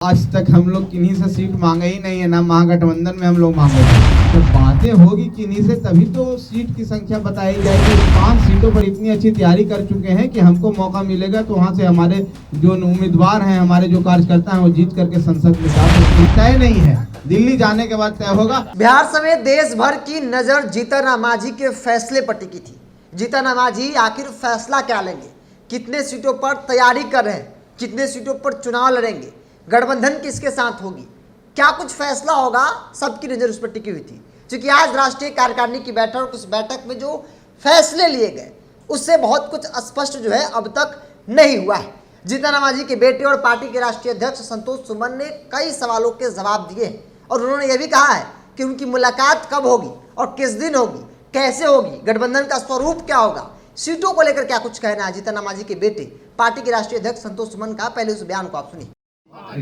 आज तक हम लोग किन्हीं से सीट मांगे ही नहीं है, ना महागठबंधन में हम लोग मांगे थे। जब बातें होगी किन्हीं से तभी तो सीट की संख्या बताई जाएगी। 5 सीटों पर इतनी अच्छी तैयारी कर चुके हैं कि हमको मौका मिलेगा तो वहाँ से हमारे जो उम्मीदवार हैं, हमारे जो कार्यकर्ता हैं, वो जीत करके संसद में जा सकते हैं। तय नहीं है, दिल्ली जाने के बाद तय होगा। बिहार समेत देश भर की नजर जीतन मांझी के फैसले पर टिकी थी। जीतन मांझी आखिर फैसला क्या लेंगे, कितने सीटों पर तैयारी कर रहे हैं, कितने सीटों पर चुनाव लड़ेंगे, गठबंधन किसके साथ होगी, क्या कुछ फैसला होगा, सबकी नजर उस पर टिकी हुई थी। क्योंकि आज राष्ट्रीय कार्यकारिणी की बैठक, उस बैठक में जो फैसले लिए गए उससे बहुत कुछ स्पष्ट जो है अब तक नहीं हुआ है। जीतन मांझी के बेटे और पार्टी के राष्ट्रीय अध्यक्ष संतोष सुमन ने कई सवालों के जवाब दिए हैं और उन्होंने यह भी कहा है कि उनकी मुलाकात कब होगी और किस दिन होगी, कैसे होगी, गठबंधन का स्वरूप क्या होगा, सीटों को लेकर क्या कुछ कहना है जीतन मांझी के बेटे पार्टी के राष्ट्रीय अध्यक्ष संतोष सुमन का। पहले उस बयान को आप सुनिए।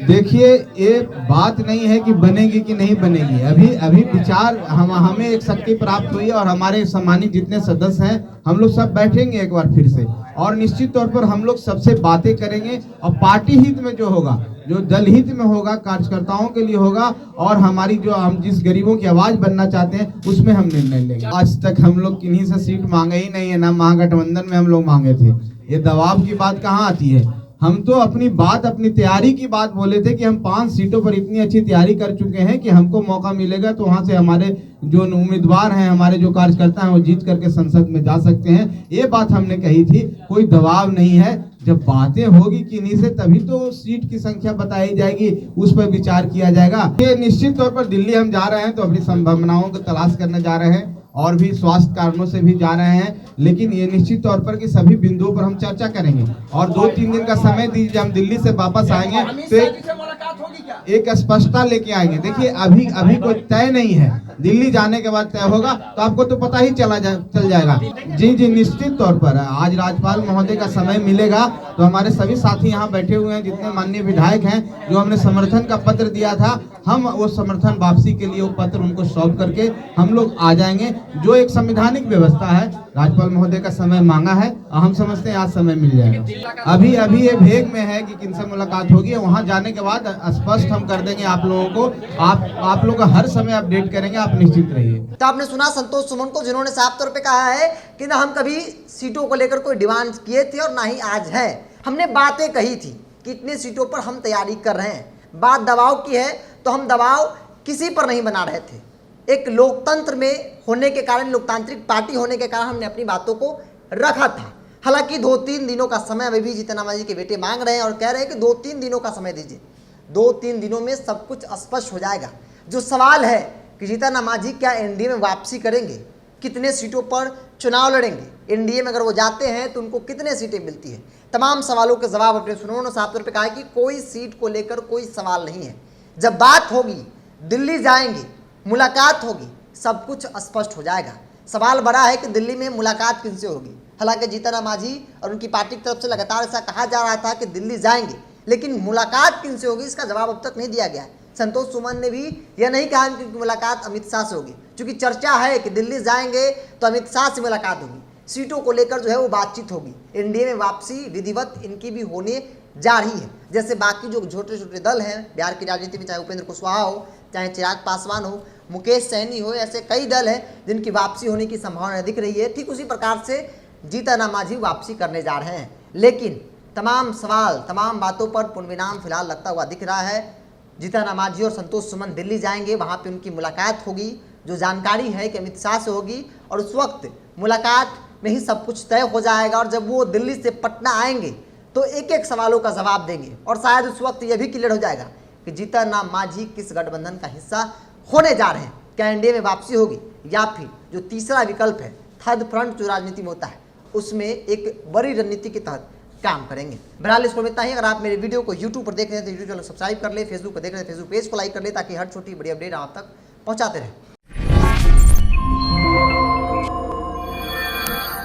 देखिए, ये बात नहीं है कि बनेगी कि नहीं बनेगी। अभी विचार हमें एक शक्ति प्राप्त हुई और हमारे सम्मानित जितने सदस्य हैं हम लोग सब बैठेंगे एक बार फिर से और निश्चित तौर पर हम लोग सबसे बातें करेंगे और पार्टी हित में जो होगा, जो दल हित में होगा, कार्यकर्ताओं के लिए होगा और हमारी जो हम जिस गरीबों की आवाज बनना चाहते हैं उसमें हम निर्णय लेंगे। आज तक हम लोग किन्हीं से सीट मांगे ही नहीं है, ना महागठबंधन में हम लोग मांगे थे। ये दबाव की बात कहाँ आती है? हम तो अपनी बात, अपनी तैयारी की बात बोले थे कि हम 5 सीटों पर इतनी अच्छी तैयारी कर चुके हैं कि हमको मौका मिलेगा तो वहां से हमारे जो उम्मीदवार हैं, हमारे जो कार्यकर्ता हैं, वो जीत करके संसद में जा सकते हैं। ये बात हमने कही थी, कोई दबाव नहीं है। जब बातें होगी किन्हीं से तभी तो सीट की संख्या बताई जाएगी, उस पर विचार किया जाएगा। ये निश्चित तौर पर दिल्ली हम जा रहे हैं तो अपनी संभावनाओं को तलाश करने जा रहे हैं और भी स्वास्थ्य कारणों से भी जा रहे हैं, लेकिन ये निश्चित तौर पर कि सभी बिंदुओं पर हम चर्चा करेंगे और 2-3 दिन का समय दीजिए। हम दिल्ली से वापस आएंगे तो एक स्पष्टता लेके आएंगे। देखिए, अभी कोई तय नहीं है, दिल्ली जाने के बाद तय होगा तो आपको तो पता ही चल जाएगा। जी, निश्चित तौर पर आज राज्यपाल महोदय का समय मिलेगा तो हमारे सभी साथी यहाँ बैठे हुए हैं, जितने माननीय विधायक हैं, जो हमने समर्थन का पत्र दिया था, हम वो समर्थन वापसी के लिए वो पत्र उनको सौंप करके हम लोग आ जाएंगे। जो एक संवैधानिक व्यवस्था है, राज्यपाल महोदय का समय मांगा है और हम समझते हैं आज समय मिल जाएगा। अभी ये भेग में है कि किनसे मुलाकात होगी, वहां जाने के बाद स्पष्ट हम कर देंगे आप लोगों को। आप लोग का हर समय अपडेट करेंगे, आप निश्चित रहिए। तो आपने सुना संतोष सुमन को, जिन्होंने साफ तौर पे कहा है कि ना हम कभी सीटों को लेकर कोई डिमांड किए थे और ना ही आज है। हमने बातें कही थी कि इतनी सीटों पर हम तैयारी कर रहे हैं। बात दबाव की है तो हम दबाव किसी पर नहीं बना रहे थे। एक लोकतंत्र में होने के कारण, लोकतांत्रिक पार्टी होने के कारण हमने अपनी बातों को रखा था। हालांकि 2-3 दिनों का समय अभी भी जीतन मांझी के बेटे मांग रहे हैं और कह रहे हैं कि 2-3 दिनों का समय दीजिए। 2-3 दिनों में सब कुछ स्पष्ट हो जाएगा। जो सवाल है कि जीतन मांझी क्या एनडीए में वापसी करेंगे, कितने सीटों पर चुनाव लड़ेंगे, एनडीए में अगर वो जाते हैं तो उनको कितने सीटें मिलती है, तमाम सवालों के जवाब अपने उन्होंने साफ तौर पर कहा है कि कोई सीट को लेकर कोई सवाल नहीं है। जब बात होगी, दिल्ली जाएंगे, मुलाकात होगी, सब कुछ स्पष्ट हो जाएगा। सवाल बड़ा है कि दिल्ली में मुलाकात किनसे होगी। हालांकि जीतन मांझी और उनकी पार्टी की तरफ से लगातार ऐसा कहा जा रहा था कि दिल्ली जाएंगे, लेकिन मुलाकात किनसे होगी इसका जवाब अब तक नहीं दिया गया है। संतोष सुमन ने भी यह नहीं कहा कि मुलाकात अमित शाह से होगी, क्योंकि चर्चा है कि दिल्ली जाएंगे तो अमित शाह से मुलाकात होगी, सीटों को लेकर जो है वो बातचीत होगी। एनडीए में वापसी विधिवत इनकी भी होने जा रही है। जैसे बाकी जो छोटे छोटे दल हैं बिहार की राजनीति में, चाहे उपेंद्र कुशवाहा हो, चाहे चिराग पासवान हो, मुकेश सहनी हो, ऐसे कई दल हैं जिनकी वापसी होने की संभावना दिख रही है। ठीक उसी प्रकार से जीतन मांझी वापसी करने जा रहे हैं, लेकिन तमाम सवाल, तमाम बातों पर पूर्णविराम फिलहाल लगता हुआ दिख रहा है। जीतन मांझी और संतोष सुमन दिल्ली जाएंगे, वहाँ पे उनकी मुलाकात होगी। जो जानकारी है कि अमित शाह से होगी और उस वक्त मुलाकात में ही सब कुछ तय हो जाएगा। और जब वो दिल्ली से पटना आएंगे तो एक एक सवालों का जवाब देंगे और शायद उस वक्त यह भी क्लियर हो जाएगा कि जीतन मांझी किस गठबंधन का हिस्सा होने जा रहे हैं। क्या एनडीए में वापसी होगी या फिर जो तीसरा विकल्प है, थर्ड फ्रंट जो राजनीति में होता है, उसमें एक बड़ी रणनीति के तहत काम करेंगे। बहरहाल इसको इतना ही। अगर आप मेरे वीडियो को यूट्यूब पर देख रहे हैं तो यूट्यूब चैनल सब्सक्राइब कर ले, फेसबुक पर देख रहे हैं फेसबुक पेज को लाइक कर ले, ताकि हर छोटी बड़ी अपडेट आप तक पहुंचाते रहे।